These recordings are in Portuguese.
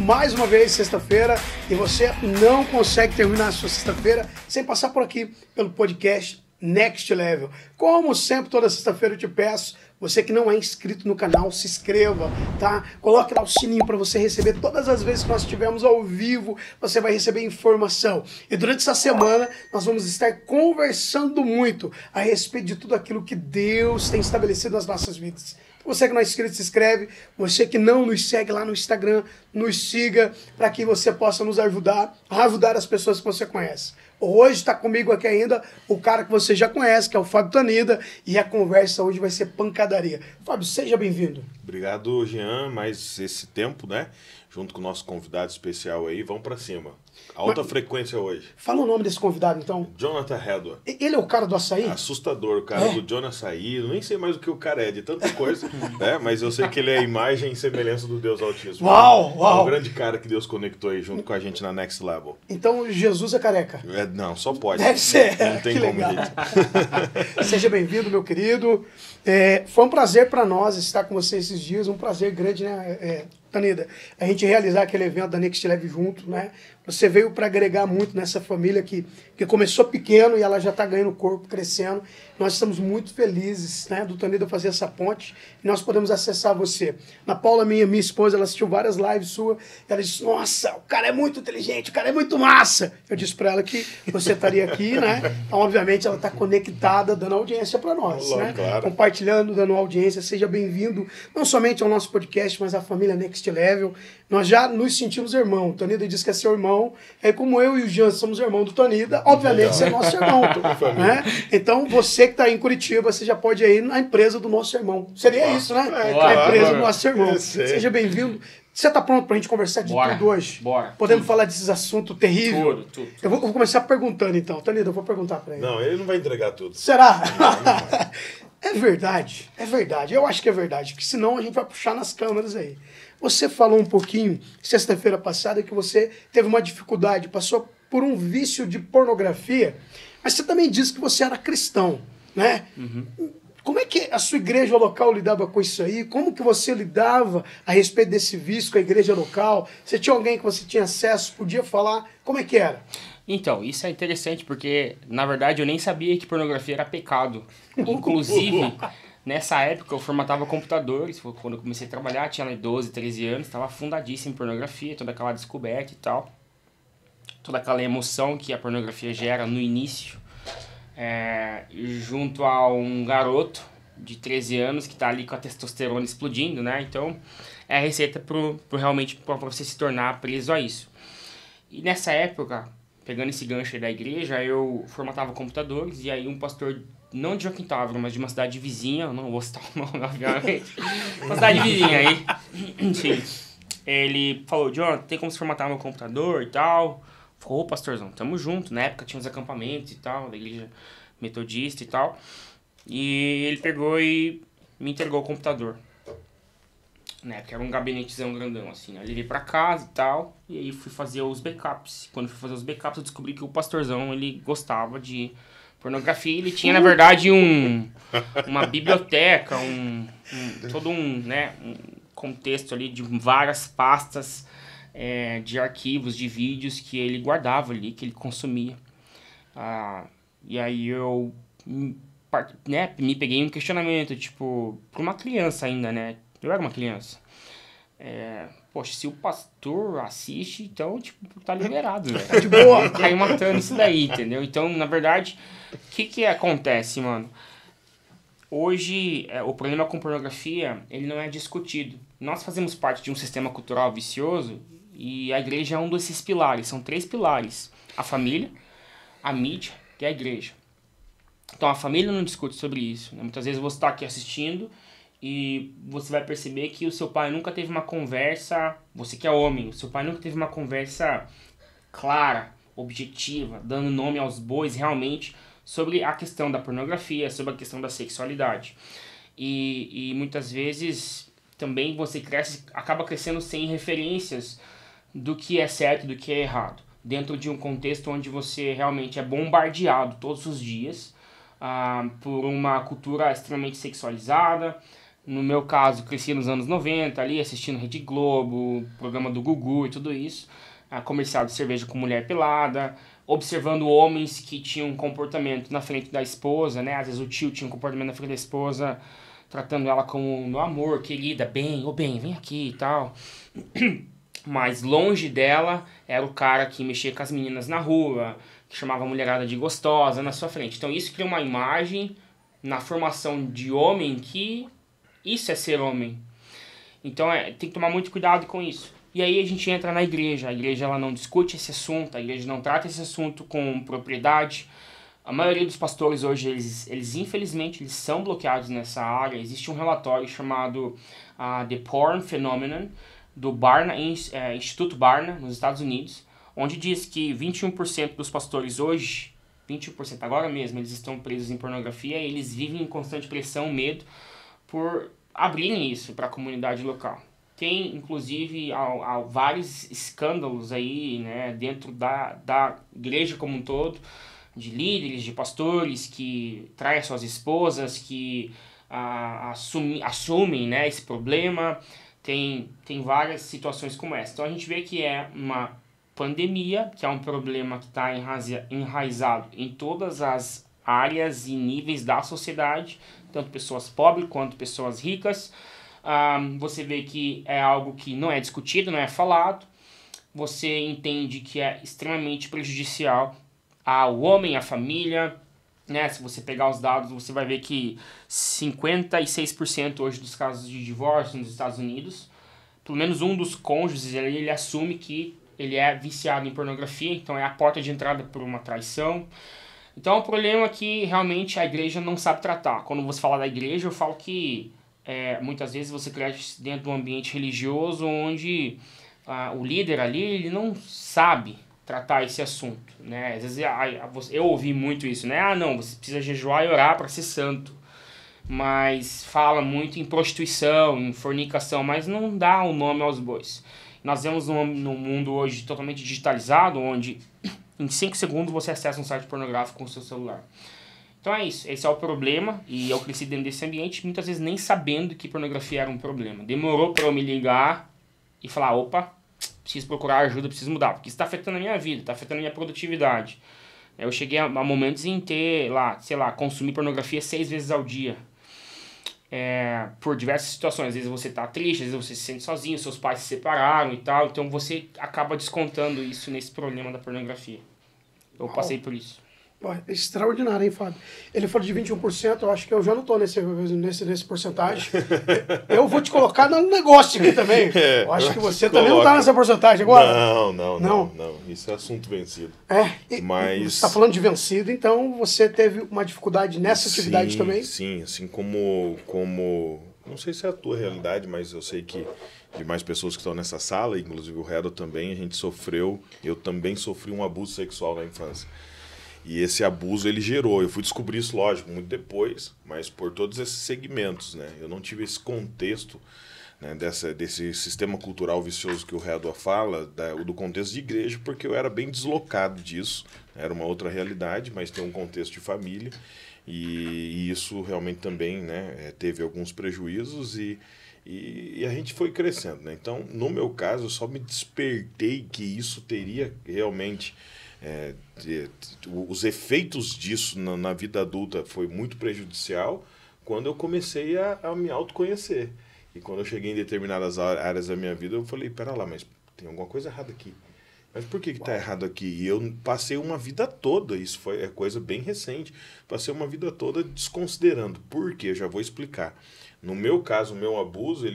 mais uma vez sexta-feira e você não consegue terminar a sua sexta-feira sem passar por aqui pelo podcast Next Level. Como sempre, toda sexta-feira eu te peço, você que não é inscrito no canal, se inscreva, tá? Coloque lá o sininho para você receber todas as vezes que nós estivermos ao vivo, você vai receber informação. E durante essa semana nós vamos estar conversando muito a respeito de tudo aquilo que Deus tem estabelecido nas nossas vidas. Você que não é inscrito, se inscreve. Você que não nos segue lá no Instagram, nos siga para que você possa nos ajudar a ajudar as pessoas que você conhece. Hoje está comigo aqui ainda o cara que você já conhece, que é o Fábio Tanida, e a conversa hoje vai ser pancadaria. Fábio, seja bem-vindo. Obrigado, Jean, mais esse tempo, né? Junto com o nosso convidado especial aí, vamos para cima. Alta frequência hoje. Fala o nome desse convidado, então. Jonathan Hedwa. Ele é o cara do açaí? Assustador, o cara do Jonathan Açaí. Eu nem sei mais o que o cara é, de tanta coisa, né? Mas eu sei que ele é a imagem e semelhança do Deus Altíssimo. Uau, uau! É um grande cara que Deus conectou aí junto com a gente na Next Level. Então Jesus é careca? Não, só pode. Deve ser. Não tem que como legal. jeito. Seja bem-vindo, meu querido. Foi um prazer para nós estar com você esses dias, um prazer grande, né, Tanida? A gente realizar aquele evento da Next Level junto, né? Você veio para agregar muito nessa família que começou pequeno e ela já está ganhando corpo, crescendo. Nós estamos muito felizes, né, do Tanida fazer essa ponte e nós podemos acessar você. Na Paula, minha esposa, ela assistiu várias lives suas. Ela disse, nossa, o cara é muito inteligente, o cara é muito massa. Eu disse para ela que você estaria aqui, né? Então, obviamente, ela está conectada, dando audiência para nós, né? Claro. Compartilhando, dando audiência. Seja bem-vindo, não somente ao nosso podcast, mas à família Next Level. Nós já nos sentimos irmãos. O Tanida disse que é seu irmão. É como eu e o Jean somos irmãos do Tanida, obviamente você é nosso irmão. Né? Então, você que está em Curitiba, você já pode ir na empresa do nosso irmão. Seria isso, né? A empresa do nosso irmão. Seja bem-vindo. Você está pronto para a gente conversar de tudo hoje? Bora. Podemos falar desses assuntos terríveis? Tudo. Eu vou começar perguntando, então. Tanida, eu vou perguntar para ele. Não, ele não vai entregar tudo. Será? É verdade. Eu acho que é verdade, porque senão a gente vai puxar nas câmeras aí. Você falou um pouquinho, sexta-feira passada, que você teve uma dificuldade, passou por um vício de pornografia, mas você também disse que você era cristão, né? Uhum. Como é que a sua igreja local lidava com isso aí? Como que você lidava a respeito desse vício com a igreja local? Você tinha alguém que você tinha acesso, podia falar? Como é que era? Então, isso é interessante porque, na verdade, eu nem sabia que pornografia era pecado. Inclusive, nessa época eu formatava computadores, quando eu comecei a trabalhar, tinha 12, 13 anos, estava afundadíssimo em pornografia, toda aquela descoberta e tal. Toda aquela emoção que a pornografia gera no início. Junto a um garoto de 13 anos que está ali com a testosterona explodindo, né? Então, é a receita realmente para você se tornar preso a isso. E nessa época, pegando esse gancho aí da igreja, eu formatava computadores e aí um pastor, não de Joaquim Távora, mas de uma cidade vizinha, não vou citar o nome, obviamente, uma cidade vizinha aí, enfim, ele falou, John, tem como se formatar meu computador e tal? Falou, ô pastorzão, tamo junto. Na época tinha uns acampamentos e tal, da igreja metodista e tal. E ele pegou e me entregou o computador. Na época era um gabinetezão grandão, assim, né? Eu levei pra casa e tal, e aí fui fazer os backups. Quando fui fazer os backups, eu descobri que o pastorzão, ele gostava de pornografia. Ele tinha, na verdade, uma biblioteca, todo um contexto ali de várias pastas de arquivos, de vídeos que ele guardava ali, que ele consumia. E aí eu me peguei em um questionamento, tipo, pra uma criança ainda, né? Eu era uma criança. Poxa, se o pastor assiste, então, tipo, tá liberado, né? Tá de boa. Caiu matando isso daí, entendeu? Então, na verdade, o que acontece, mano? Hoje, o problema com pornografia, ele não é discutido. Nós fazemos parte de um sistema cultural vicioso e a igreja é um desses pilares. São 3 pilares. A família, a mídia e a igreja. Então, a família não discute sobre isso, né? Muitas vezes você está aqui assistindo e você vai perceber que o seu pai nunca teve uma conversa, você que é homem, o seu pai nunca teve uma conversa clara, objetiva, dando nome aos bois realmente sobre a questão da pornografia, sobre a questão da sexualidade. E muitas vezes também você acaba crescendo sem referências do que é certo e do que é errado, dentro de um contexto onde você realmente é bombardeado todos os dias por uma cultura extremamente sexualizada, No meu caso, cresci nos anos 90, ali assistindo Rede Globo, programa do Gugu e tudo isso. Comercial de cerveja com mulher pelada, observando homens que tinham um comportamento na frente da esposa, né? Às vezes o tio tinha um comportamento na frente da esposa, tratando ela como meu amor, querida, bem, vem aqui e tal. Mas longe dela era o cara que mexia com as meninas na rua, que chamava a mulherada de gostosa na sua frente. Então isso cria uma imagem na formação de homem que isso é ser homem. Então tem que tomar muito cuidado com isso. E aí a gente entra na igreja. A igreja ela não discute esse assunto, a igreja não trata esse assunto com propriedade. A maioria dos pastores hoje, eles infelizmente, eles são bloqueados nessa área. Existe um relatório chamado The Porn Phenomenon, do Barna, Instituto Barna, nos Estados Unidos, onde diz que 21% dos pastores hoje, 21% agora mesmo, eles estão presos em pornografia e eles vivem em constante pressão, medo, por abrirem isso para a comunidade local. Tem, inclusive, vários escândalos aí, né, dentro da igreja como um todo, de líderes, de pastores que traem suas esposas, que assumem, né, esse problema. Tem várias situações como essa. Então a gente vê que é uma pandemia, que é um problema que está enraizado em todas as áreas e níveis da sociedade, tanto pessoas pobres quanto pessoas ricas. Você vê que é algo que não é discutido, não é falado. Você entende que é extremamente prejudicial ao homem, à família, né? Se você pegar os dados, você vai ver que 56% hoje dos casos de divórcio nos Estados Unidos, pelo menos um dos cônjuges, ele assume que ele é viciado em pornografia, então é a porta de entrada para uma traição. Então é um problema que realmente a igreja não sabe tratar. Quando você fala da igreja, eu falo que muitas vezes você cresce dentro de um ambiente religioso onde o líder ali ele não sabe tratar esse assunto, né? Às vezes eu ouvi muito isso, né? Não, você precisa jejuar e orar para ser santo. Mas fala muito em prostituição, em fornicação, mas não dá o nome aos bois. Nós vemos num mundo hoje totalmente digitalizado, onde em 5 segundos você acessa um site pornográfico com o seu celular. Então é isso, esse é o problema, e eu cresci dentro desse ambiente, muitas vezes nem sabendo que pornografia era um problema. Demorou para eu me ligar e falar, opa, preciso procurar ajuda, preciso mudar, porque isso está afetando a minha vida, está afetando a minha produtividade. Eu cheguei a momentos em ter, consumir pornografia 6 vezes ao dia. Por diversas situações, às vezes você está triste, às vezes você se sente sozinho, seus pais se separaram e tal, então você acaba descontando isso nesse problema da pornografia. Eu passei por isso. Extraordinário, hein, Fábio? Ele falou de 21%, eu acho que eu já não estou nesse porcentagem. Eu vou te colocar no negócio aqui também. Eu acho que você também não está nessa porcentagem agora. Não. Isso é assunto vencido. Mas você está falando de vencido, então você teve uma dificuldade nessa atividade também? Sim, assim como... Não sei se é a tua realidade, mas eu sei que de mais pessoas que estão nessa sala, inclusive o Redo também, eu também sofri um abuso sexual na infância. E esse abuso ele gerou, eu fui descobrir isso, lógico, muito depois, mas por todos esses segmentos, né? Eu não tive esse contexto, né, desse sistema cultural vicioso que o Redo fala, do contexto de igreja, porque eu era bem deslocado disso, era uma outra realidade, mas tem um contexto de família, e isso realmente também, né, teve alguns prejuízos e a gente foi crescendo, né? Então, no meu caso, eu só me despertei que isso teria realmente... os efeitos disso na vida adulta foi muito prejudicial quando eu comecei a me autoconhecer. E quando eu cheguei em determinadas áreas da minha vida, eu falei, pera lá, mas tem alguma coisa errada aqui. Mas por que está errado aqui? E eu passei uma vida toda, isso é coisa bem recente, passei uma vida toda desconsiderando. Por quê? Eu já vou explicar. No meu caso, o meu abuso,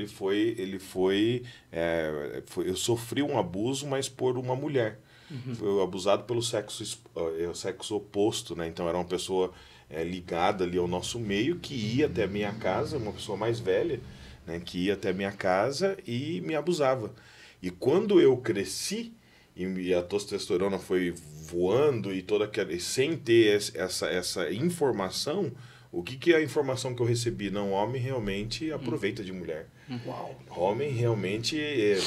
eu sofri um abuso, mas por uma mulher. Foi abusado pelo sexo oposto, né? Então era uma pessoa ligada ali ao nosso meio, que ia até a minha casa, uma pessoa mais velha, né? Que ia até a minha casa e me abusava. E quando eu cresci, e a testosterona foi voando, e sem ter essa informação, o que é a informação que eu recebi? Não, homem realmente aproveita de mulher. Uau. Homem realmente,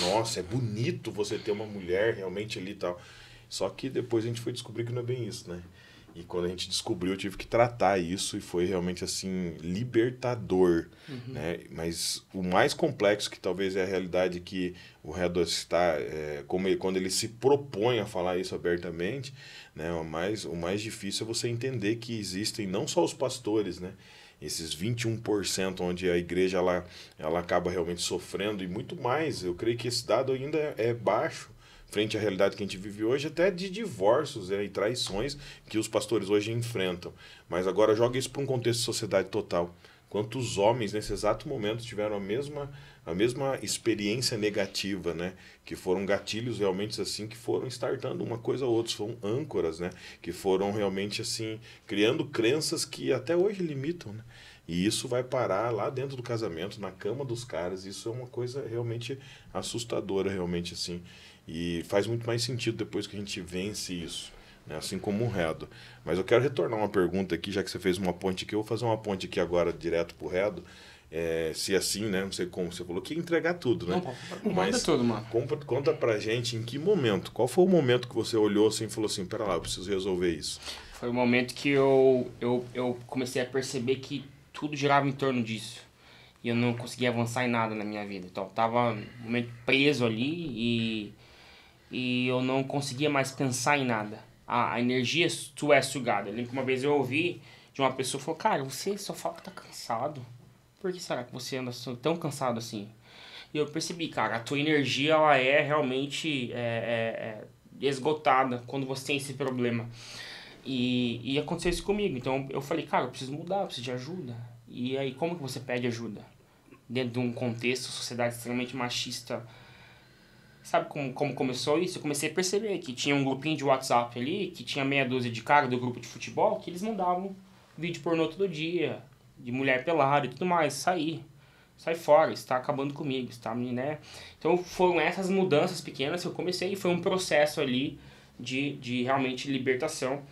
nossa, é bonito você ter uma mulher realmente ali e tal. Só que depois a gente foi descobrir que não é bem isso, né? E quando a gente descobriu, eu tive que tratar isso e foi realmente, assim, libertador, né? Mas o mais complexo, que talvez é a realidade que o Redo está, quando ele se propõe a falar isso abertamente, né? O mais difícil é você entender que existem não só os pastores, né? Esses 21% onde a igreja ela acaba realmente sofrendo e muito mais. Eu creio que esse dado ainda é baixo frente à realidade que a gente vive hoje, até de divórcios e traições que os pastores hoje enfrentam. Mas agora joga isso para um contexto de sociedade total. Quantos homens nesse exato momento tiveram a mesma experiência negativa, né? Que foram gatilhos realmente assim, que foram startando uma coisa ou outra, foram âncoras, né? Que foram realmente assim, criando crenças que até hoje limitam, né? E isso vai parar lá dentro do casamento, na cama dos caras. Isso é uma coisa realmente assustadora, realmente assim. E faz muito mais sentido depois que a gente vence isso, né? Assim como o Redo. Mas eu quero retornar uma pergunta aqui, já que você fez uma ponte aqui, eu vou fazer uma ponte aqui agora direto pro Redo. Se assim, né? Não sei como você falou, que ia entregar tudo, né? Não, manda tudo, mano. Conta pra gente em que momento, qual foi o momento que você olhou assim e falou assim, pera lá, eu preciso resolver isso. Foi o momento que eu comecei a perceber que tudo girava em torno disso. E eu não conseguia avançar em nada na minha vida. Então eu tava um momento preso ali e eu não conseguia mais pensar em nada. A energia sua é sugada. Eu lembro que uma vez eu ouvi de uma pessoa que falou, cara, você só fala que tá cansado. Por que será que você anda tão cansado assim? E eu percebi, cara, a tua energia ela é realmente esgotada quando você tem esse problema. E aconteceu isso comigo. Então eu falei, cara, eu preciso mudar, eu preciso de ajuda. E aí, como que você pede ajuda? Dentro de um contexto, sociedade extremamente machista. Sabe como começou isso? Eu comecei a perceber que tinha um grupinho de WhatsApp ali, que tinha meia dúzia de cara do grupo de futebol, que eles mandavam vídeo pornô todo dia, de mulher pelada e tudo mais. Sai fora, está acabando comigo, está, né? Então foram essas mudanças pequenas que eu comecei e foi um processo ali de realmente libertação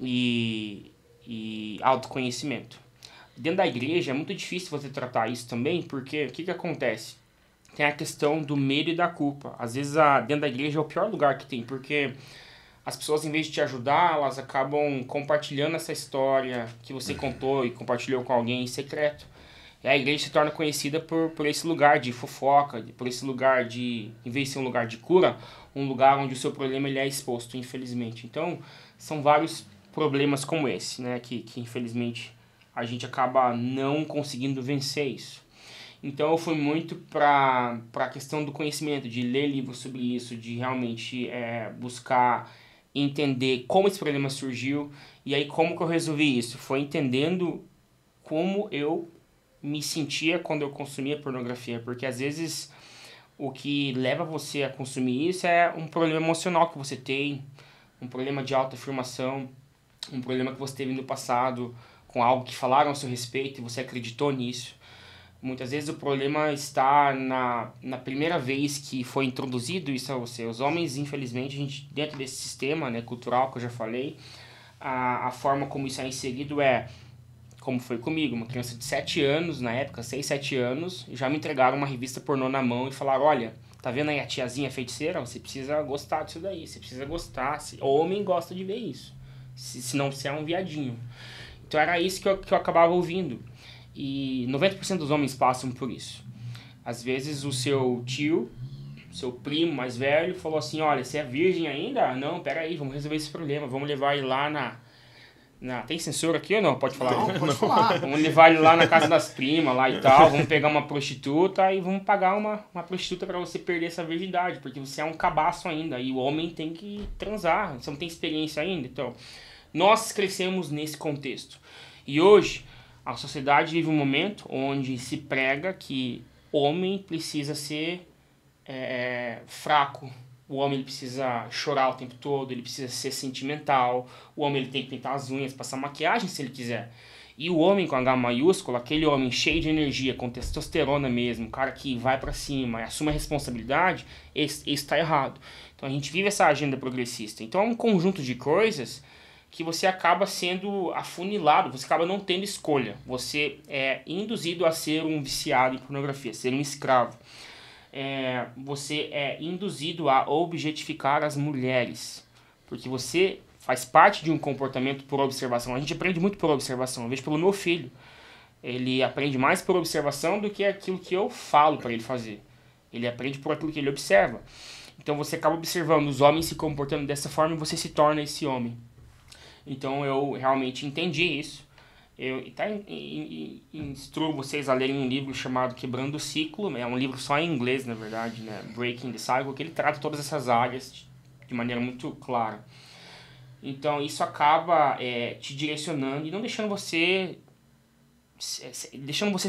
e autoconhecimento. Dentro da igreja é muito difícil você tratar isso também, porque o que acontece? Tem a questão do medo e da culpa. Às vezes dentro da igreja é o pior lugar que tem, porque as pessoas, em vez de te ajudar, elas acabam compartilhando essa história que você contou e compartilhou com alguém em secreto. E a igreja se torna conhecida por esse lugar de fofoca, por esse lugar de, em vez de ser um lugar de cura, um lugar onde o seu problema ele é exposto, infelizmente. Então, são vários problemas como esse, né, que infelizmente a gente acaba não conseguindo vencer isso. Então eu fui muito para a questão do conhecimento, de ler livros sobre isso, de realmente buscar entender como esse problema surgiu. E aí como que eu resolvi isso? Foi entendendo como eu me sentia quando eu consumia pornografia. Porque às vezes o que leva você a consumir isso é um problema emocional que você tem, um problema de autoafirmação, um problema que você teve no passado, com algo que falaram a seu respeito e você acreditou nisso. Muitas vezes o problema está na primeira vez que foi introduzido isso a você. Os homens, infelizmente, a gente, dentro desse sistema, né, cultural que eu já falei, a forma como isso é inserido como foi comigo, uma criança de 7 anos, na época, 6, 7 anos, já me entregaram uma revista pornô na mão e falaram, olha, tá vendo aí a tiazinha feiticeira? Você precisa gostar disso daí, você precisa gostar. O homem gosta de ver isso, senão você é um viadinho. Então era isso que eu acabava ouvindo. E 90% dos homens passam por isso. Às vezes o seu tio, seu primo mais velho, falou assim, olha, você é virgem ainda? Não, peraí, vamos resolver esse problema, vamos levar ele lá tem censura aqui ou não? Pode falar? Não, pode falar. Vamos levar ele lá na casa das primas lá e tal, vamos pegar uma prostituta e vamos pagar uma prostituta pra você perder essa virgindade, porque você é um cabaço ainda e o homem tem que transar, você não tem experiência ainda. Então, nós crescemos nesse contexto. E hoje, a sociedade vive um momento onde se prega que o homem precisa ser fraco, o homem ele precisa chorar o tempo todo, ele precisa ser sentimental, o homem ele tem que pintar as unhas, passar maquiagem se ele quiser. E o homem com H maiúsculo, aquele homem cheio de energia, com testosterona mesmo, o cara que vai pra cima e assume a responsabilidade, esse está errado. Então a gente vive essa agenda progressista. Então é um conjunto de coisas que você acaba sendo afunilado, você acaba não tendo escolha. Você é induzido a ser um viciado em pornografia, ser um escravo. Você é induzido a objetificar as mulheres, porque você faz parte de um comportamento por observação. A gente aprende muito por observação. Eu vejo pelo meu filho. Ele aprende mais por observação do que aquilo que eu falo para ele fazer. Ele aprende por aquilo que ele observa. Então você acaba observando os homens se comportando dessa forma e você se torna esse homem. Então eu realmente entendi isso. Eu instruo vocês a lerem um livro chamado Quebrando o Ciclo. É um livro só em inglês, na verdade, né? Breaking the Cycle, que ele trata todas essas áreas de maneira muito clara. Então isso acaba te direcionando e não deixando você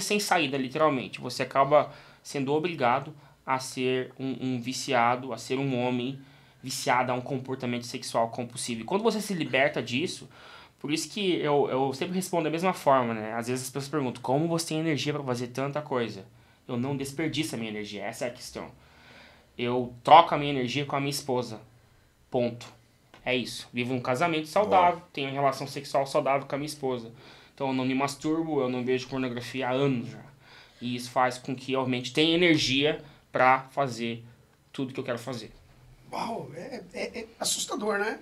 sem saída, literalmente. Você acaba sendo obrigado a ser um viciado, a ser um homem viciado a um comportamento sexual compulsivo. E quando você se liberta disso, por isso que eu sempre respondo da mesma forma, né? Às vezes as pessoas perguntam, como você tem energia para fazer tanta coisa? Eu não desperdiço a minha energia, essa é a questão. Eu troco a minha energia com a minha esposa. Ponto. É isso. Vivo um casamento saudável, tenho uma relação sexual saudável com a minha esposa. Então eu não me masturbo, eu não vejo pornografia há anos já. E isso faz com que eu realmente tenha energia para fazer tudo que eu quero fazer. Uau, é assustador, né?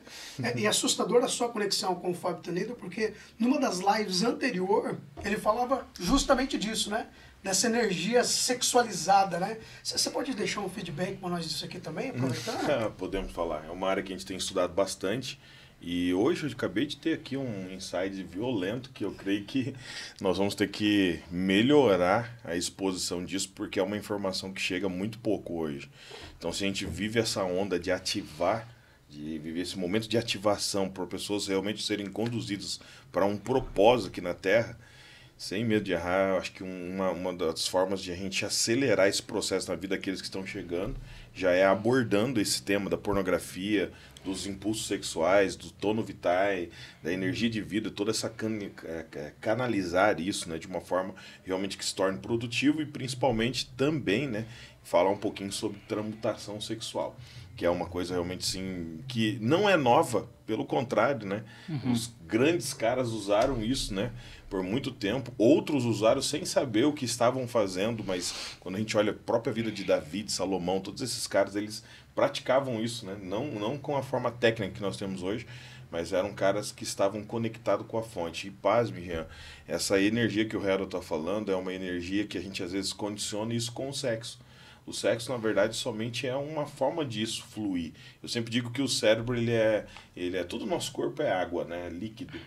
E assustador a sua conexão com o Fábio Tanida, porque numa das lives anterior, ele falava justamente disso, né? Dessa energia sexualizada, né? Você pode deixar um feedback para nós disso aqui também, aproveitando? Podemos falar. É uma área que a gente tem estudado bastante. E hoje eu acabei de ter aqui um insight violento que eu creio que nós vamos ter que melhorar a exposição disso, porque é uma informação que chega muito pouco hoje. Então, se a gente vive essa onda de ativar, de viver esse momento de ativação para pessoas realmente serem conduzidas para um propósito aqui na Terra, sem medo de errar, eu acho que uma das formas de a gente acelerar esse processo na vida daqueles que estão chegando já é abordando esse tema da pornografia, dos impulsos sexuais, do tono vitae, da energia de vida, toda essa canalizar isso, né, de uma forma realmente que se torne produtivo e principalmente também, né, falar um pouquinho sobre transmutação sexual, que é uma coisa realmente assim, que não é nova, pelo contrário, né? Os grandes caras usaram isso, né, por muito tempo, outros usaram sem saber o que estavam fazendo, mas quando a gente olha a própria vida de Davi, de Salomão, todos esses caras, eles praticavam isso, né? Não com a forma técnica que nós temos hoje, mas eram caras que estavam conectados com a fonte. E pasme, Jean, essa energia que o Harold está falando é uma energia que a gente às vezes condiciona isso com o sexo. O sexo, na verdade, somente é uma forma disso fluir. Eu sempre digo que o cérebro, todo o nosso corpo é água, né? É líquido.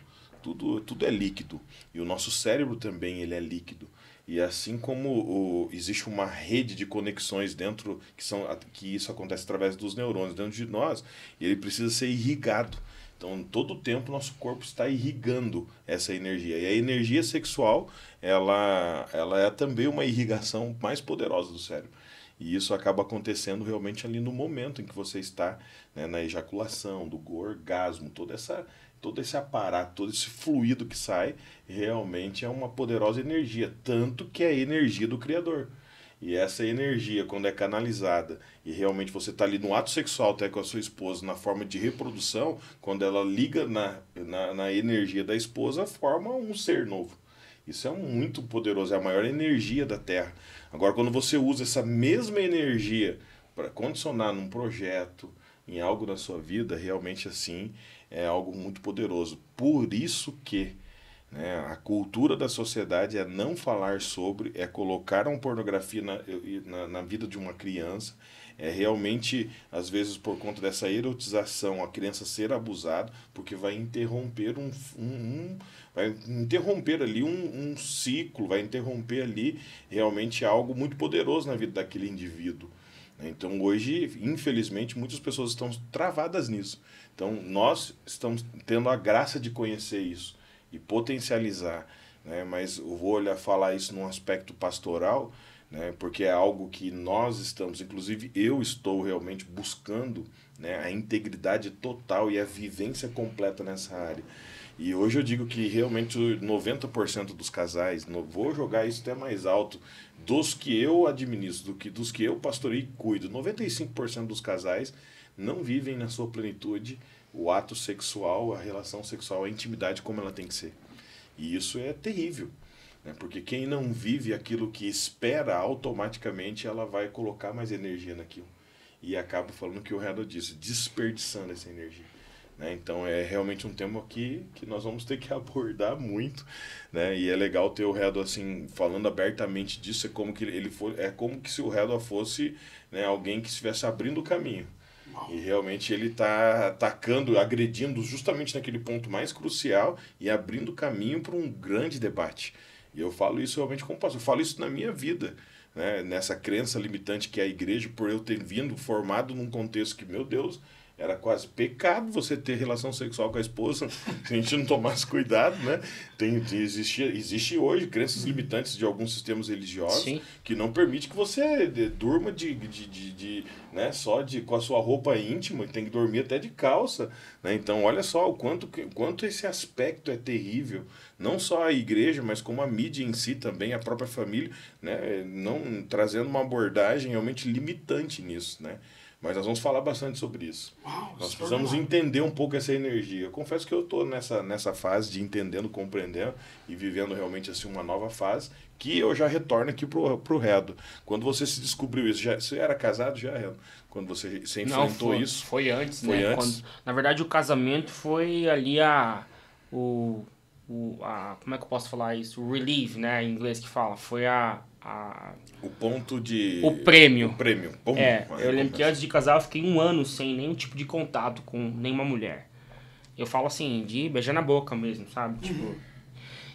Tudo é líquido. E o nosso cérebro também ele é líquido. E assim como existe uma rede de conexões dentro, que isso acontece através dos neurônios dentro de nós, e ele precisa ser irrigado. Então, todo o tempo, nosso corpo está irrigando essa energia. E a energia sexual, ela é também uma irrigação mais poderosa do cérebro. E isso acaba acontecendo realmente ali no momento em que você está, né, na ejaculação, do orgasmo, todo esse aparato, todo esse fluido que sai, realmente é uma poderosa energia, tanto que é a energia do Criador. E essa energia, quando é canalizada, e realmente você está ali no ato sexual até com a sua esposa, na forma de reprodução, quando ela liga na energia da esposa, forma um ser novo. Isso é muito poderoso, é a maior energia da Terra. Agora, quando você usa essa mesma energia para condicionar num projeto, em algo na sua vida, realmente assim, é algo muito poderoso. Por isso que, né, a cultura da sociedade é não falar sobre, é colocar uma pornografia na vida de uma criança, é realmente, às vezes, por conta dessa erotização, a criança ser abusada, porque vai interromper vai interromper ali um ciclo, vai interromper ali realmente algo muito poderoso na vida daquele indivíduo. Então, hoje, infelizmente, muitas pessoas estão travadas nisso. Então, nós estamos tendo a graça de conhecer isso e potencializar, né? Mas eu vou falar isso num aspecto pastoral, né? Porque é algo que nós estamos, inclusive eu estou realmente buscando, né, a integridade total e a vivência completa nessa área. E hoje eu digo que realmente 90% dos casais, vou jogar isso até mais alto, dos que eu administro, dos que eu pastorei e cuido, 95% dos casais não vivem na sua plenitude o ato sexual, a relação sexual, a intimidade como ela tem que ser. E isso é terrível, né? Porque quem não vive aquilo que espera, automaticamente ela vai colocar mais energia naquilo. E acaba falando o que o Harold disse, desperdiçando essa energia. né? Então é realmente um tema que nós vamos ter que abordar muito, né? E é legal ter o Redua assim falando abertamente disso. É como que ele for, é como que se o Redua fosse, né, alguém que estivesse abrindo o caminho. E realmente ele está atacando, agredindo justamente naquele ponto mais crucial e abrindo caminho para um grande debate. E eu falo isso realmente como pastor, eu falo isso na minha vida, né? Nessa crença limitante que é a igreja, por eu ter vindo formado num contexto que, meu Deus, era quase pecado você ter relação sexual com a esposa se a gente não tomasse cuidado, né? Existe hoje crenças limitantes de alguns sistemas religiosos. Sim. Que não permite que você durma né, com a sua roupa íntima, tem que dormir até de calça, né? Então olha só o quanto esse aspecto é terrível, não só a igreja, mas como a mídia em si também, a própria família, né? Não trazendo uma abordagem realmente limitante nisso, né? Mas nós vamos falar bastante sobre isso. Nós precisamos entender um pouco essa energia. Eu confesso que eu estou nessa fase de entendendo, compreendendo e vivendo realmente assim uma nova fase, que eu já retorno aqui pro Redua. Quando você se descobriu isso, você era casado já, Redua? Quando você enfrentou isso? Foi antes, né? Na verdade, o casamento foi ali como é que eu posso falar isso? O relief, né? Em inglês que fala. Foi o ponto de... O prêmio. O prêmio. Bom, eu lembro que antes de casar eu fiquei 1 ano sem nenhum tipo de contato com nenhuma mulher. Eu falo assim, de beijar na boca mesmo, sabe? Tipo,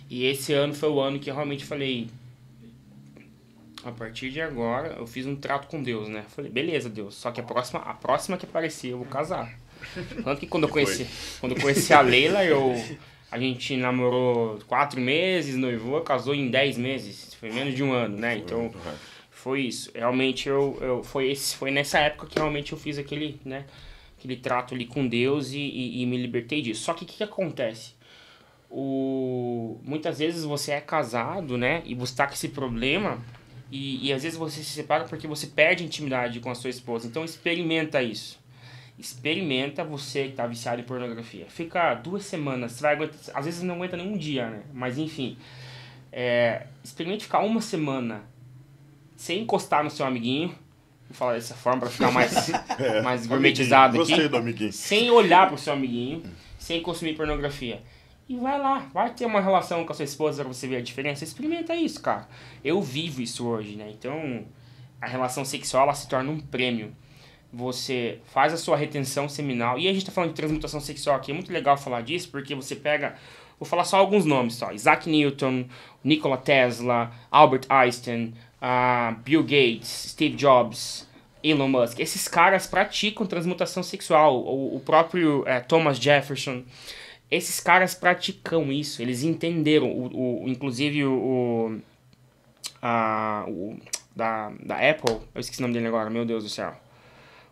e esse ano foi o ano que eu realmente falei, a partir de agora eu fiz um trato com Deus, né? Falei, beleza, Deus, só que a próxima que aparecer eu vou casar. Tanto que quando eu conheci a Leila, a gente namorou 4 meses, noivou, casou em 10 meses. Foi menos de 1 ano, né? Então, foi isso. Realmente, foi nessa época que realmente eu fiz aquele trato ali com Deus e me libertei disso. Só que o que acontece? Muitas vezes você é casado, né? E você tá com esse problema e às vezes você se separa porque você perde intimidade com a sua esposa. Então, experimenta isso. Experimenta você que tá viciado em pornografia. Fica 2 semanas, você vai aguentar, às vezes não aguenta nem 1 dia, né? Mas enfim, experimente ficar 1 semana sem encostar no seu amiguinho. Vou falar dessa forma para ficar mais gourmetizado aqui. Gostei do amiguinho. Sem olhar pro seu amiguinho, sem consumir pornografia. E vai lá, vai ter uma relação com a sua esposa para você ver a diferença. Experimenta isso, cara. Eu vivo isso hoje, né? Então, a relação sexual ela se torna um prêmio. Você faz a sua retenção seminal. E a gente tá falando de transmutação sexual aqui. É muito legal falar disso, porque você pega... Vou falar só alguns nomes, só. Isaac Newton, Nikola Tesla, Albert Einstein, Bill Gates, Steve Jobs, Elon Musk. Esses caras praticam transmutação sexual. O próprio Thomas Jefferson. Esses caras praticam isso. Eles entenderam. Inclusive da Apple... Eu esqueci o nome dele agora, meu Deus do céu.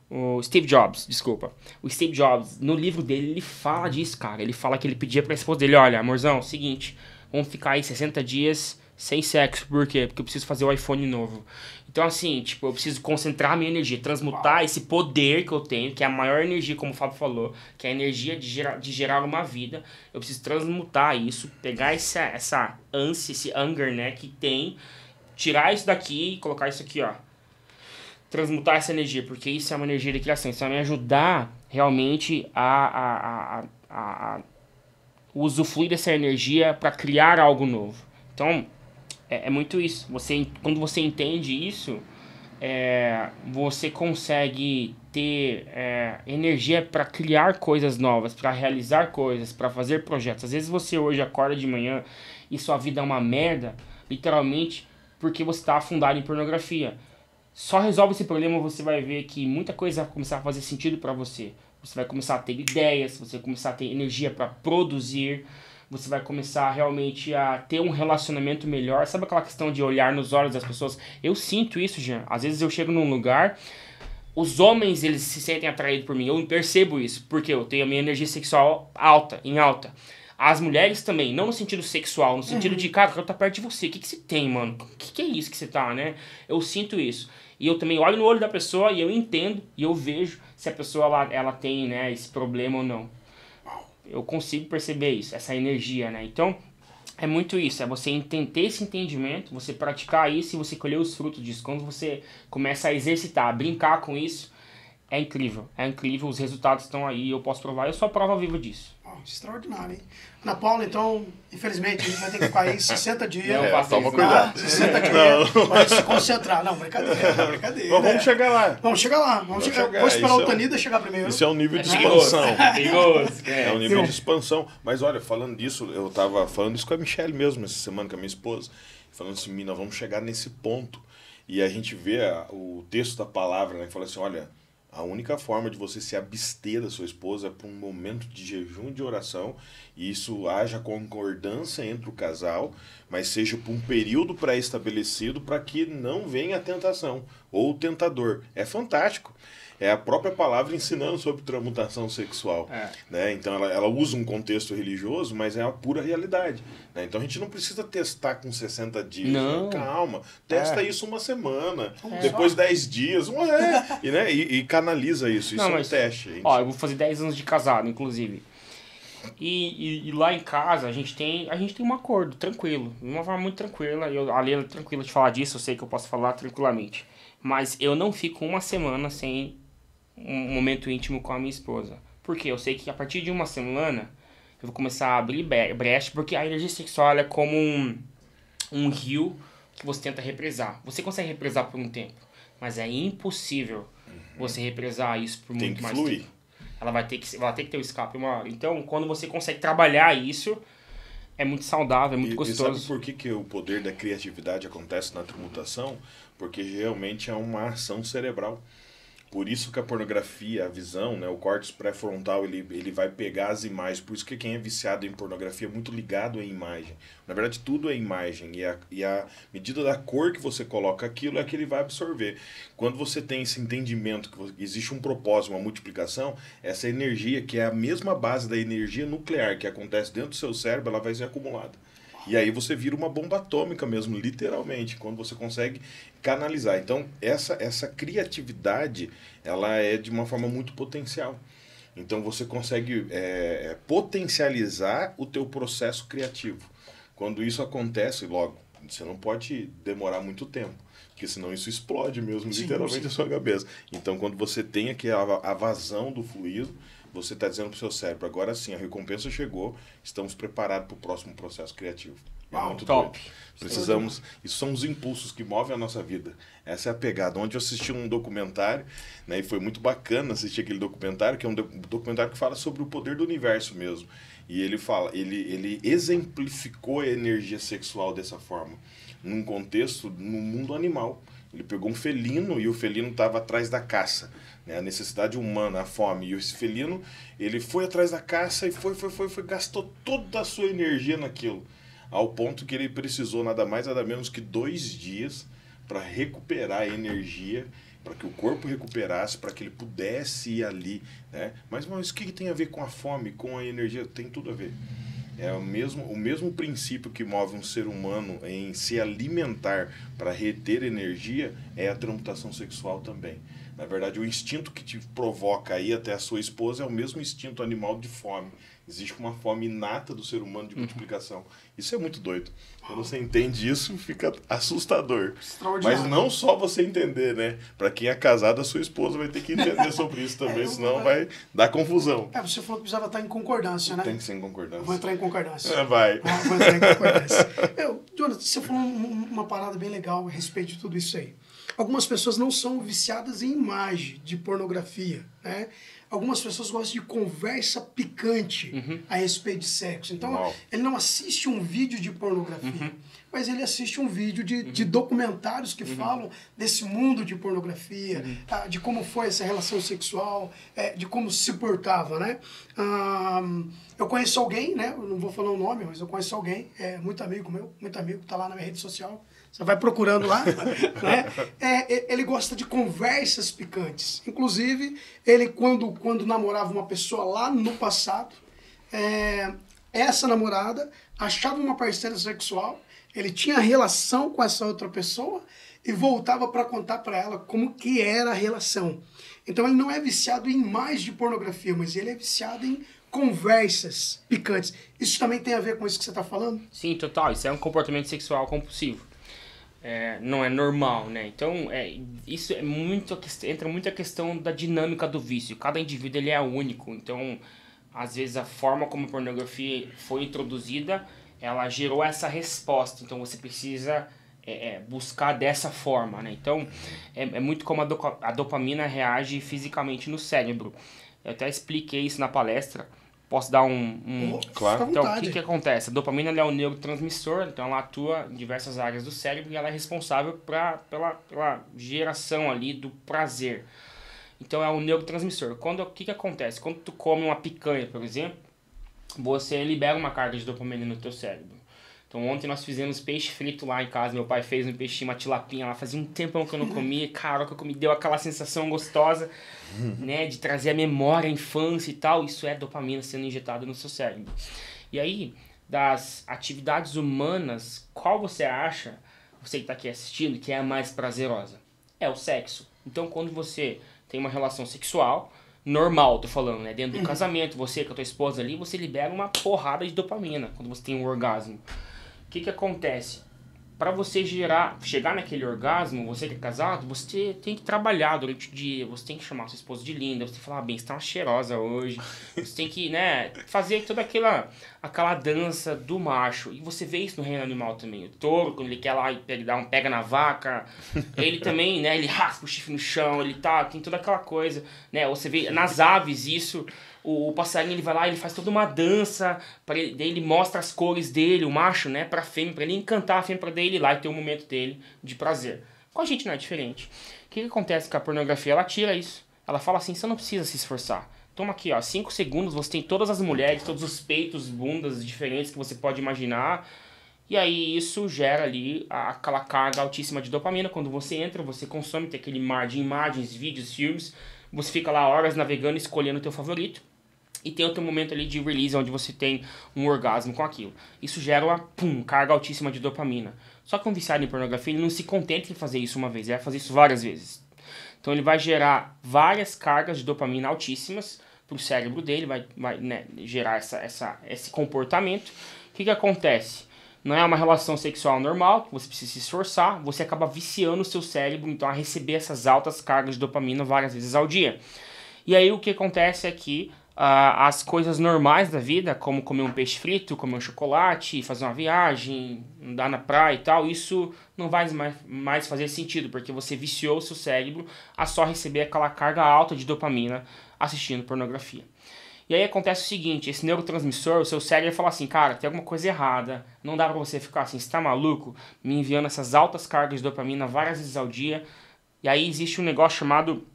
O Steve Jobs, desculpa. O Steve Jobs, no livro dele, ele fala disso, cara. Ele fala que ele pedia pra esposa dele, olha, amorzão, seguinte, vamos ficar aí 60 dias sem sexo. Por quê? Porque eu preciso fazer o iPhone novo. Então, assim, tipo, eu preciso concentrar a minha energia, transmutar esse poder que eu tenho, que é a maior energia, como o Fábio falou, que é a energia de gerar uma vida. Eu preciso transmutar isso, pegar essa ânsia, esse hunger, né, que tem, tirar isso daqui e colocar isso aqui, ó. Transmutar essa energia, porque isso é uma energia de criação. Isso vai me ajudar realmente a usufruir dessa energia para criar algo novo. Então, é muito isso. Quando você entende isso, você consegue ter energia para criar coisas novas, para realizar coisas, para fazer projetos. Às vezes você hoje acorda de manhã e sua vida é uma merda, literalmente, porque você está afundado em pornografia. Só resolve esse problema, você vai ver que muita coisa vai começar a fazer sentido para você. Você vai começar a ter ideias, você vai começar a ter energia para produzir, você vai começar realmente a ter um relacionamento melhor. Sabe aquela questão de olhar nos olhos das pessoas? Eu sinto isso, Jean. Às vezes eu chego num lugar, os homens eles se sentem atraídos por mim, eu percebo isso, porque eu tenho a minha energia sexual em alta. As mulheres também, não no sentido sexual, no sentido de, cara, eu quero estar perto de você. O que você tem, mano? O que é isso que você tá, né? Eu sinto isso. E eu também olho no olho da pessoa e eu entendo e eu vejo se a pessoa ela tem, né, esse problema ou não. Eu consigo perceber isso, essa energia, né? Então, é muito isso. É você ter esse entendimento, você praticar isso e você colher os frutos disso. Quando você começa a exercitar, a brincar com isso, É incrível, os resultados estão aí, eu posso provar, eu sou a prova viva disso. Extraordinário, hein? Ana Paula, então, infelizmente, a gente vai ter que ficar aí 60 dias. Não, toma cuidado. 60 dias para se concentrar. Não, brincadeira. Vamos chegar lá. Vamos chegar lá. Vou esperar o Tanida chegar primeiro. Isso é um nível de expansão. Perigoso. É um nível de expansão. Mas olha, falando disso, eu tava falando isso com a Michelle mesmo, essa semana, com a minha esposa. Falando assim, Mina, vamos chegar nesse ponto. E a gente vê o texto da palavra, né? Que fala assim, olha, a única forma de você se abster da sua esposa é por um momento de jejum e de oração, e isso haja concordância entre o casal, mas seja por um período pré-estabelecido para que não venha a tentação ou o tentador. É fantástico. É a própria palavra ensinando sobre transmutação sexual. Né? Então ela usa um contexto religioso, mas é a pura realidade. Né? Então a gente não precisa testar com 60 dias. Não. Né? Calma, testa isso uma semana, depois 10 dias, e canaliza isso. Isso é um teste. Gente. Ó, eu vou fazer 10 anos de casado, inclusive. E lá em casa a gente tem um acordo tranquilo, de uma forma muito tranquila. A Leila é tranquila de falar disso, eu sei que eu posso falar tranquilamente. Mas eu não fico uma semana sem um momento íntimo com a minha esposa. Porque eu sei que a partir de uma semana eu vou começar a abrir brecha, porque a energia sexual é como um rio que você tenta represar. Você consegue represar por um tempo, mas é impossível você represar isso por muito mais tempo. Ela vai ter que ter o escape uma hora. Então, quando você consegue trabalhar isso, é muito saudável, é muito gostoso. E sabe por que o poder da criatividade acontece na transmutação? Porque realmente é uma ação cerebral. Por isso que a pornografia, a visão, né, o córtex pré-frontal, ele vai pegar as imagens. Por isso que quem é viciado em pornografia é muito ligado à imagem. Na verdade, tudo é imagem. E a medida da cor que você coloca aquilo é que ele vai absorver. Quando você tem esse entendimento que existe um propósito, uma multiplicação, essa energia, que é a mesma base da energia nuclear que acontece dentro do seu cérebro, ela vai ser acumulada. E aí você vira uma bomba atômica mesmo, literalmente, quando você consegue canalizar. Então, essa criatividade, ela é de uma forma muito potencial. Então, você consegue potencializar o teu processo criativo. Quando isso acontece, logo, você não pode demorar muito tempo, porque senão isso explode mesmo, literalmente, a sua cabeça. Então, quando você tem aqui a vazão do fluido, você está dizendo para o seu cérebro, agora sim, a recompensa chegou, estamos preparados para o próximo processo criativo. É muito top. Doido. Precisamos, isso são os impulsos que movem a nossa vida. Essa é a pegada. Ontem eu assisti um documentário, né, e foi muito bacana assistir aquele documentário, que é um documentário que fala sobre o poder do universo mesmo. E ele exemplificou a energia sexual dessa forma, num contexto, no mundo animal. Ele pegou um felino e o felino estava atrás da caça. Né, a necessidade humana, a fome. E esse felino, ele foi atrás da caça e foi, gastou toda a sua energia naquilo. Ao ponto que ele precisou nada mais, nada menos que 2 dias para recuperar a energia, para que o corpo recuperasse, para que ele pudesse ir ali. Né? Mas o que tem a ver com a fome, com a energia? Tem tudo a ver. É o mesmo princípio que move um ser humano em se alimentar para reter energia, é a transmutação sexual também. Na verdade, o instinto que te provoca aí até a sua esposa é o mesmo instinto animal de fome. Existe uma fome inata do ser humano de multiplicação. Isso é muito doido. Quando você entende isso, fica assustador. Mas não só você entender, né? Para quem é casado, a sua esposa vai ter que entender sobre isso também, senão vai dar confusão. Você falou que precisava estar em concordância, né? Tem que ser em concordância. Eu vou entrar em concordância. Vai. Vou entrar em concordância. Jonathan, você falou uma parada bem legal a respeito de tudo isso aí. Algumas pessoas não são viciadas em imagem de pornografia, né? Algumas pessoas gostam de conversa picante a respeito de sexo. Então, ele não assiste um vídeo de pornografia, mas ele assiste um vídeo de documentários que falam desse mundo de pornografia, de como foi essa relação sexual, de como se portava, né? Eu conheço alguém, né? Eu não vou falar o nome, mas eu conheço alguém, muito amigo meu, tá lá na minha rede social. Você vai procurando lá, né? Ele gosta de conversas picantes. Inclusive, ele quando namorava uma pessoa lá no passado, essa namorada achava uma parceira sexual, ele tinha relação com essa outra pessoa e voltava para contar para ela como que era a relação. Então ele não é viciado em mais de pornografia, mas ele é viciado em conversas picantes. Isso também tem a ver com isso que você está falando? Sim, total. Isso é um comportamento sexual compulsivo. não é normal, né? Então, isso é muito, entra muito a questão da dinâmica do vício. Cada indivíduo ele é único, então, às vezes, a forma como a pornografia foi introduzida, ela gerou essa resposta. Então, você precisa buscar dessa forma, né? Então, é muito como a dopamina reage fisicamente no cérebro. Eu até expliquei isso na palestra. Posso dar Claro. Então, o que acontece? A dopamina ela é um neurotransmissor, então ela atua em diversas áreas do cérebro e ela é responsável pela geração ali do prazer. Então, é um neurotransmissor. O que acontece? Quando tu come uma picanha, por exemplo, você libera uma carga de dopamina no teu cérebro. Então, ontem nós fizemos peixe frito lá em casa. Meu pai fez um peixinho, uma tilapinha lá. Fazia um tempão que eu não comia. Cara, que eu comi, deu aquela sensação gostosa, né? De trazer a memória, a infância e tal. Isso é dopamina sendo injetada no seu cérebro. E aí, das atividades humanas, qual você acha, você que está aqui assistindo, que é a mais prazerosa? É o sexo. Então, quando você tem uma relação sexual normal, tô falando, né? Dentro do casamento, você com a tua esposa ali, você libera uma porrada de dopamina quando você tem um orgasmo. O que acontece? Para você chegar naquele orgasmo, você que é casado, você tem que trabalhar durante o dia, você tem que chamar sua esposa de linda, você tem que falar, bem, você tá uma cheirosa hoje, você tem que, né, fazer toda aquela dança do macho. E você vê isso no reino animal também. O touro, quando ele quer lá e pega na vaca, ele também, né, ele raspa o chifre no chão, tem toda aquela coisa, né, você vê nas aves isso. O passarinho, ele vai lá, ele faz toda uma dança, daí ele mostra as cores dele, o macho, né, pra fêmea, pra ele encantar a fêmea, pra daí ele ir lá e ter um momento dele de prazer. Com a gente não é diferente. O que acontece com a pornografia? Ela tira isso. Ela fala assim, você não precisa se esforçar. Toma aqui, ó, 5 segundos, você tem todas as mulheres, todos os peitos, bundas diferentes que você pode imaginar. E aí isso gera ali aquela carga altíssima de dopamina. Quando você entra, você consome, tem aquele mar de imagens, vídeos, filmes. Você fica lá horas navegando, escolhendo o teu favorito. E tem outro momento ali de release, onde você tem um orgasmo com aquilo. Isso gera uma carga altíssima de dopamina. Só que um viciado em pornografia, ele não se contenta em fazer isso uma vez, ele vai fazer isso várias vezes. Então ele vai gerar várias cargas de dopamina altíssimas para o cérebro dele, vai né, gerar esse comportamento. O que acontece? Não é uma relação sexual normal, que você precisa se esforçar, você acaba viciando o seu cérebro então, a receber essas altas cargas de dopamina várias vezes ao dia. E aí o que acontece é que as coisas normais da vida, como comer um peixe frito, comer um chocolate, fazer uma viagem, andar na praia e tal, isso não vai mais fazer sentido, porque você viciou o seu cérebro a só receber aquela carga alta de dopamina assistindo pornografia. E aí acontece o seguinte, esse neurotransmissor, o seu cérebro fala assim, cara, tem alguma coisa errada, não dá pra você ficar assim, você tá maluco? Me enviando essas altas cargas de dopamina várias vezes ao dia. E aí existe um negócio chamado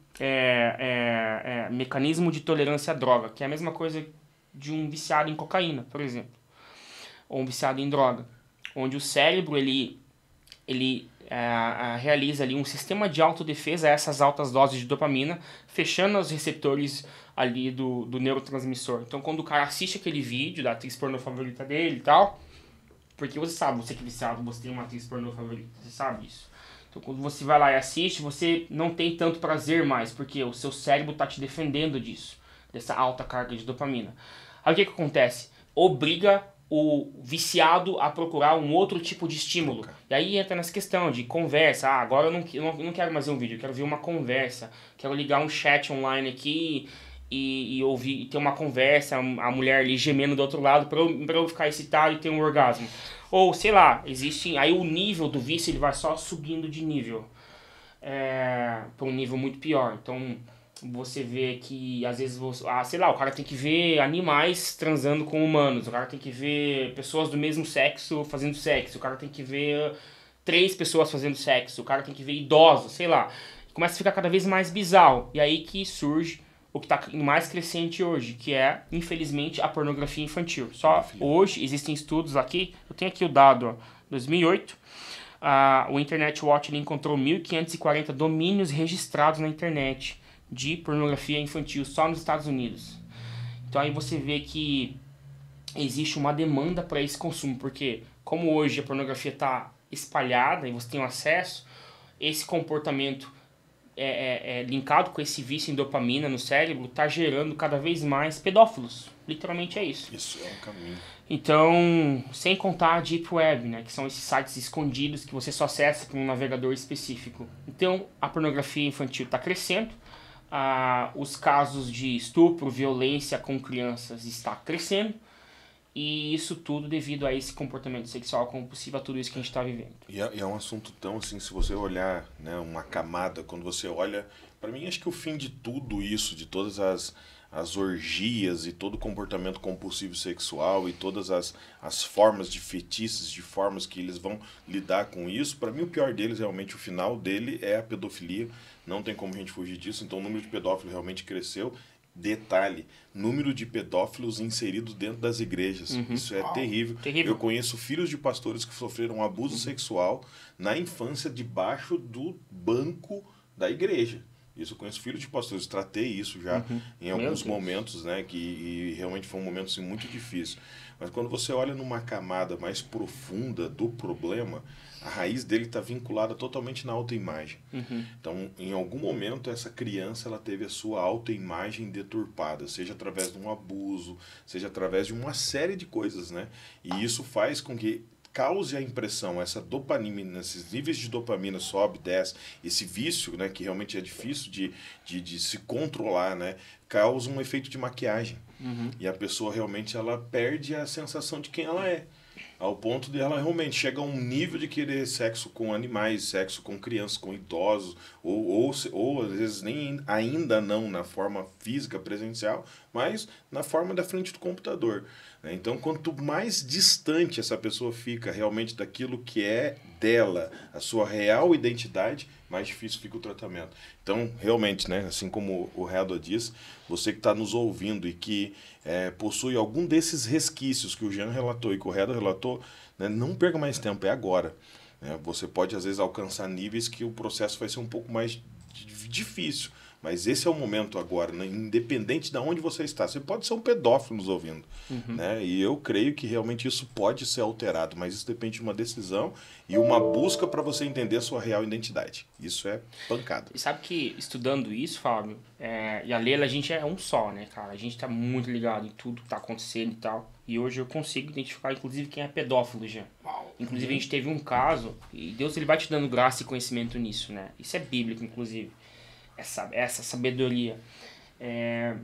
mecanismo de tolerância à droga, que é a mesma coisa de um viciado em cocaína, por exemplo, ou um viciado em droga, onde o cérebro ele realiza ali um sistema de autodefesa a essas altas doses de dopamina, fechando os receptores ali do neurotransmissor. Então quando o cara assiste aquele vídeo da atriz pornô favorita dele e tal, porque você sabe, você que é viciado, você tem uma atriz pornô favorita, você sabe isso. Então, quando você vai lá e assiste, você não tem tanto prazer mais, porque o seu cérebro está te defendendo disso, dessa alta carga de dopamina. Aí o que acontece? Obriga o viciado a procurar um outro tipo de estímulo. E aí entra nessa questão de conversa. Agora eu não quero mais ver um vídeo, eu quero ver uma conversa. Quero ligar um chat online aqui e ouvir, ter uma conversa, a mulher ali gemendo do outro lado para eu ficar excitado e ter um orgasmo. Ou, sei lá, aí o nível do vício ele vai só subindo de nível para um nível muito pior. Então, você vê que, às vezes, sei lá, o cara tem que ver animais transando com humanos, o cara tem que ver pessoas do mesmo sexo fazendo sexo, o cara tem que ver 3 pessoas fazendo sexo, o cara tem que ver idosos, sei lá. Começa a ficar cada vez mais bizarro. E aí que surge o que está mais crescente hoje, que é, infelizmente, a pornografia infantil. Só hoje existem estudos aqui, eu tenho aqui o dado, 2008, o Internet Watch ele encontrou 1.540 domínios registrados na internet de pornografia infantil só nos Estados Unidos. Então aí você vê que existe uma demanda para esse consumo, porque como hoje a pornografia está espalhada e você tem acesso, esse comportamento linkado com esse vício em dopamina no cérebro, está gerando cada vez mais pedófilos. Literalmente é isso. Isso é um caminho. Então, sem contar a Deep Web, né, que são esses sites escondidos que você só acessa por um navegador específico. Então, a pornografia infantil está crescendo, os casos de estupro, violência com crianças está crescendo, e isso tudo devido a esse comportamento sexual compulsivo, a tudo isso que a gente está vivendo. E é um assunto tão assim, se você olhar, né, uma camada, quando você olha, para mim acho que o fim de tudo isso, de todas as orgias e todo o comportamento compulsivo sexual e todas as formas de fetiches, de formas que eles vão lidar com isso, para mim o pior deles, realmente, o final dele é a pedofilia, não tem como a gente fugir disso, então o número de pedófilos realmente cresceu. Detalhe, número de pedófilos inseridos dentro das igrejas. Isso é terrível. Eu conheço filhos de pastores que sofreram abuso sexual na infância debaixo do banco da igreja. Isso eu conheço filhos de pastores, tratei isso já em alguns momentos, né, e realmente foi um momento assim, muito difícil. Mas quando você olha numa camada mais profunda do problema, a raiz dele está vinculada totalmente na autoimagem. Então, em algum momento, essa criança ela teve a sua autoimagem deturpada, seja através de um abuso, seja através de uma série de coisas, né? E isso faz com que cause a impressão, essa dopamina, esses níveis de dopamina sobe, desce, esse vício, né, que realmente é difícil de se controlar, né, causa um efeito de maquiagem. E a pessoa realmente ela perde a sensação de quem ela é. Ao ponto de ela realmente chega a um nível de querer sexo com animais, sexo com crianças, com idosos, ou às vezes nem ainda não na forma física presencial, mas na forma da frente do computador. Então, quanto mais distante essa pessoa fica realmente daquilo que é dela, a sua real identidade, mais difícil fica o tratamento. Então, realmente, né, assim como o Redo diz, você que está nos ouvindo e que possui algum desses resquícios que o Jean relatou e que o Redo relatou, né, não perca mais tempo, é agora. Você pode, às vezes, alcançar níveis que o processo vai ser um pouco mais difícil. Mas esse é o momento agora, né? Independente de onde você está. Você pode ser um pedófilo nos ouvindo. Né? E eu creio que realmente isso pode ser alterado, mas isso depende de uma decisão e uma busca para você entender a sua real identidade. Isso é pancada. E sabe que, estudando isso, Fábio, e a Leila, a gente é um só, né, cara? A gente tá muito ligado em tudo que tá acontecendo e tal. E hoje eu consigo identificar, inclusive, quem é pedófilo, já. Inclusive, a gente teve um caso, e Deus ele vai te dando graça e conhecimento nisso, né? Isso é bíblico, inclusive. Essa sabedoria.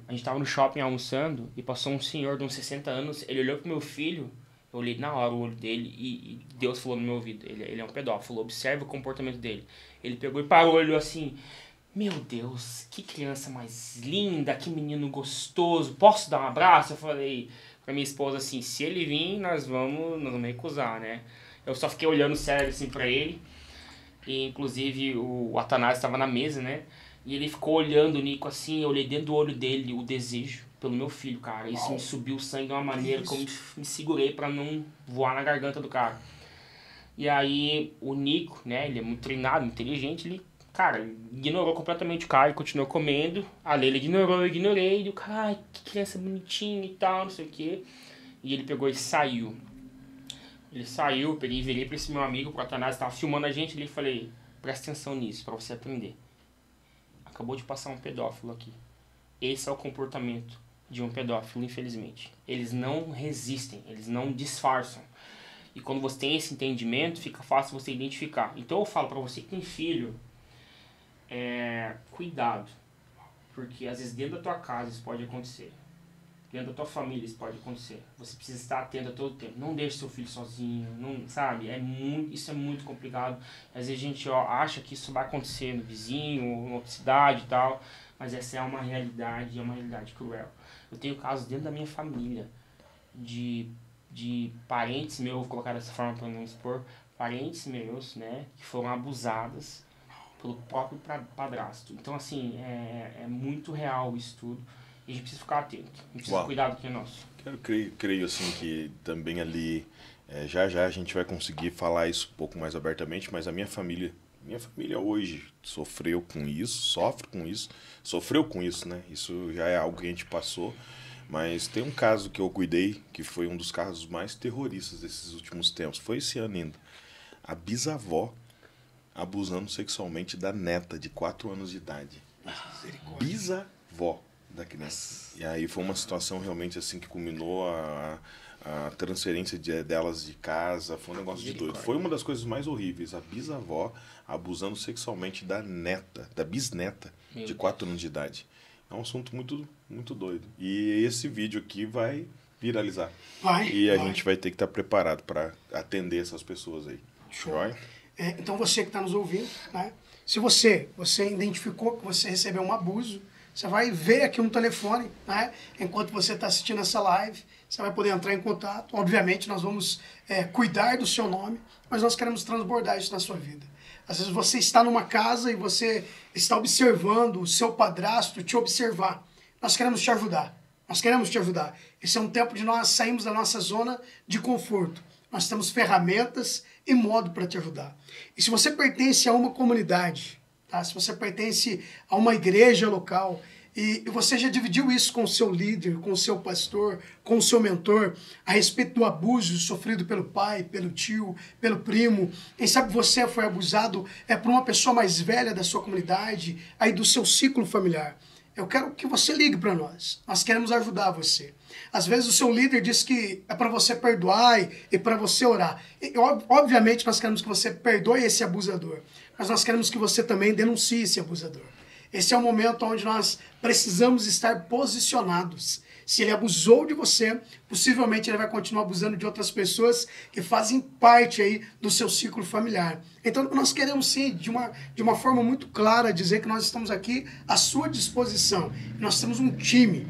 A gente tava no shopping almoçando e passou um senhor de uns 60 anos, ele olhou pro meu filho, eu olhei na hora o olho dele e Deus falou no meu ouvido, ele é um pedófilo, observa o comportamento dele. Ele pegou e parou, olhou assim, meu Deus, que criança mais linda, que menino gostoso, posso dar um abraço? Eu falei pra minha esposa assim, se ele vir, nós vamos recusar, né? Eu só fiquei olhando sério assim pra ele, e inclusive o Atanásio estava na mesa, né? E ele ficou olhando o Nico assim, eu olhei dentro do olho dele o desejo pelo meu filho, cara. Isso me subiu o sangue de uma maneira que eu me segurei pra não voar na garganta do cara. E aí o Nico, né, ele é muito treinado, muito inteligente, ele, cara, ignorou completamente o cara e continuou comendo. A Leila ignorou, eu ignorei. E o cara, ai, que criança bonitinha e tal, não sei o quê. E ele pegou e saiu. Ele saiu, eu peguei e virei pra esse meu amigo, pro Atanásio, tava filmando a gente ali e falei, presta atenção nisso, pra você aprender. Acabou de passar um pedófilo aqui. Esse é o comportamento de um pedófilo, infelizmente. Eles não resistem, eles não disfarçam. E quando você tem esse entendimento, fica fácil você identificar. Então eu falo pra você que tem filho, cuidado. Porque às vezes dentro da tua casa isso pode acontecer. Dentro da tua família isso pode acontecer. Você precisa estar atento a todo tempo. Não deixe seu filho sozinho, não, sabe? Isso é muito complicado. Às vezes a gente acha que isso vai acontecer no vizinho, ou em outra cidade e tal, mas essa é uma realidade cruel. Eu tenho casos dentro da minha família de parentes meus, vou colocar dessa forma para não expor, parentes meus, né, que foram abusadas pelo próprio padrasto. Então, assim, é muito real isso tudo. E a gente precisa ficar atento. A gente precisa cuidar do que é nosso. Creio assim que também ali, já a gente vai conseguir falar isso um pouco mais abertamente, mas a minha família hoje sofreu com isso, sofreu com isso, né? Isso já é algo que a gente passou, mas tem um caso que eu cuidei, que foi um dos casos mais terroristas desses últimos tempos, foi esse ano ainda. A bisavó abusando sexualmente da neta de 4 anos de idade. Bisavó da criança. E aí foi uma situação realmente assim que culminou a transferência delas de casa, foi um negócio de doido. Foi uma das coisas mais horríveis. A bisavó abusando sexualmente da bisneta, de 4 anos de idade. É um assunto muito, muito doido. E esse vídeo aqui vai viralizar. E a gente vai ter que estar preparado para atender essas pessoas aí. Show. Então você que está nos ouvindo, né? Se você identificou que você recebeu um abuso, você vai ver aqui um telefone, né? Enquanto você está assistindo essa live, você vai poder entrar em contato. Obviamente, nós vamos cuidar do seu nome, mas nós queremos transbordar isso na sua vida. Às vezes você está numa casa e você está observando o seu padrasto te observar. Nós queremos te ajudar. Nós queremos te ajudar. Esse é um tempo de nós sairmos da nossa zona de conforto. Nós temos ferramentas e modo para te ajudar. E se você pertence a uma comunidade, tá? Se você pertence a uma igreja local, e você já dividiu isso com o seu líder, com o seu pastor, com o seu mentor, a respeito do abuso sofrido pelo pai, pelo tio, pelo primo. Quem sabe você foi abusado por uma pessoa mais velha da sua comunidade, aí do seu ciclo familiar. Eu quero que você ligue para nós. Nós queremos ajudar você. Às vezes o seu líder diz que é para você perdoar e para você orar. E, obviamente nós queremos que você perdoe esse abusador, mas nós queremos que você também denuncie esse abusador. Esse é o momento onde nós precisamos estar posicionados. Se ele abusou de você, possivelmente ele vai continuar abusando de outras pessoas que fazem parte aí do seu ciclo familiar. Então nós queremos sim, de uma forma muito clara, dizer que nós estamos aqui à sua disposição. Nós temos um time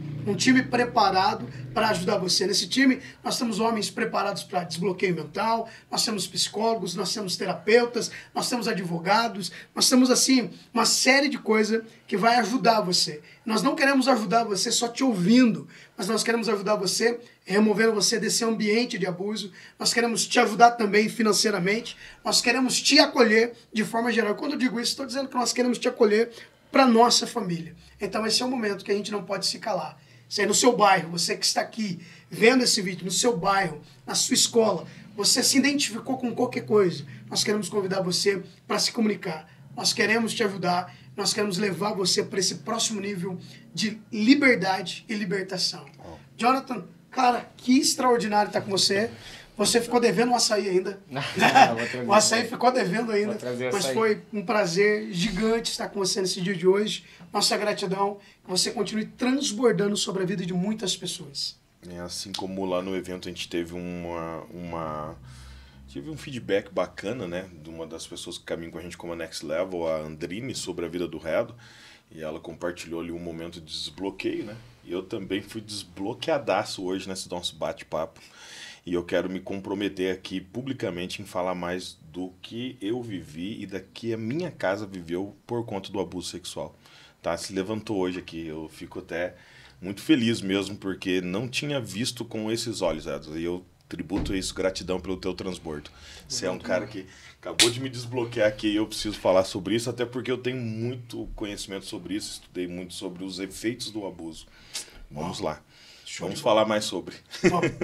preparado para ajudar você. Nesse time, nós temos homens preparados para desbloqueio mental, nós temos psicólogos, nós temos terapeutas, nós temos advogados, nós temos, assim, uma série de coisas que vai ajudar você. Nós não queremos ajudar você só te ouvindo, mas nós queremos ajudar você removendo você desse ambiente de abuso. Nós queremos te ajudar também financeiramente, nós queremos te acolher de forma geral. Quando eu digo isso, estou dizendo que nós queremos te acolher para nossa família. Então esse é um momento que a gente não pode se calar. Se é no seu bairro, você que está aqui vendo esse vídeo, no seu bairro, na sua escola, você se identificou com qualquer coisa, nós queremos convidar você para se comunicar. Nós queremos te ajudar, nós queremos levar você para esse próximo nível de liberdade e libertação. Jonathan, cara, que extraordinário estar com você. Você ficou devendo um açaí ainda. O açaí ficou devendo ainda. Mas foi um prazer gigante estar com você nesse dia de hoje. Nossa gratidão, que você continue transbordando sobre a vida de muitas pessoas. Assim como lá no evento a gente teve tive um feedback bacana, né, de uma das pessoas que caminham com a gente como a Next Level, a Andrine, sobre a vida do Redo. E ela compartilhou ali um momento de desbloqueio, né? E eu também fui desbloqueadaço hoje nesse nosso bate-papo. E eu quero me comprometer aqui publicamente em falar mais do que eu vivi e da que a minha casa viveu por conta do abuso sexual. Tá? Se levantou hoje aqui, eu fico até muito feliz mesmo, porque não tinha visto com esses olhos, Edson. E eu tributo isso, gratidão pelo teu transbordo. Você é um cara que acabou de me desbloquear aqui e eu preciso falar sobre isso, até porque eu tenho muito conhecimento sobre isso, estudei muito sobre os efeitos do abuso. Vamos lá. Vamos falar mais sobre.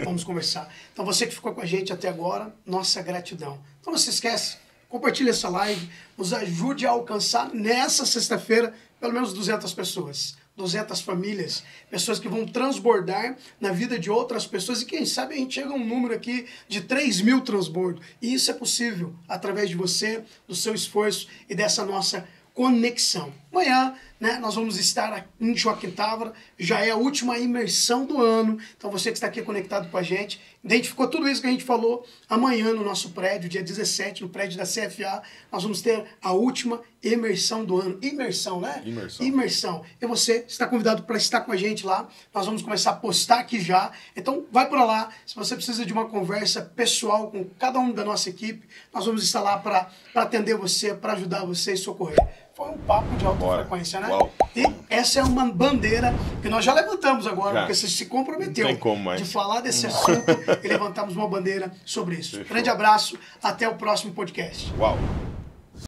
Vamos conversar. Então você que ficou com a gente até agora, nossa gratidão. Então não se esquece, compartilhe essa live, nos ajude a alcançar nessa sexta-feira pelo menos 200 pessoas. 200 famílias, pessoas que vão transbordar na vida de outras pessoas e quem sabe a gente chega a um número aqui de 3.000 transbordos. E isso é possível através de você, do seu esforço e dessa nossa conexão. Amanhã, né, nós vamos estar em Joaquim Távora, já é a última imersão do ano, então você que está aqui conectado com a gente, identificou tudo isso que a gente falou. Amanhã no nosso prédio, dia 17, no prédio da CFA, nós vamos ter a última imersão do ano. Imersão, né? Imersão. E você está convidado para estar com a gente lá, nós vamos começar a postar aqui já, então vai para lá. Se você precisa de uma conversa pessoal com cada um da nossa equipe, nós vamos estar lá para atender você, para ajudar você e socorrer. Foi um papo de alta frequência, né? Uau. E essa é uma bandeira que nós já levantamos agora, porque você se comprometeu de falar desse assunto e levantamos uma bandeira sobre isso. Fechou. Grande abraço, até o próximo podcast. Uau.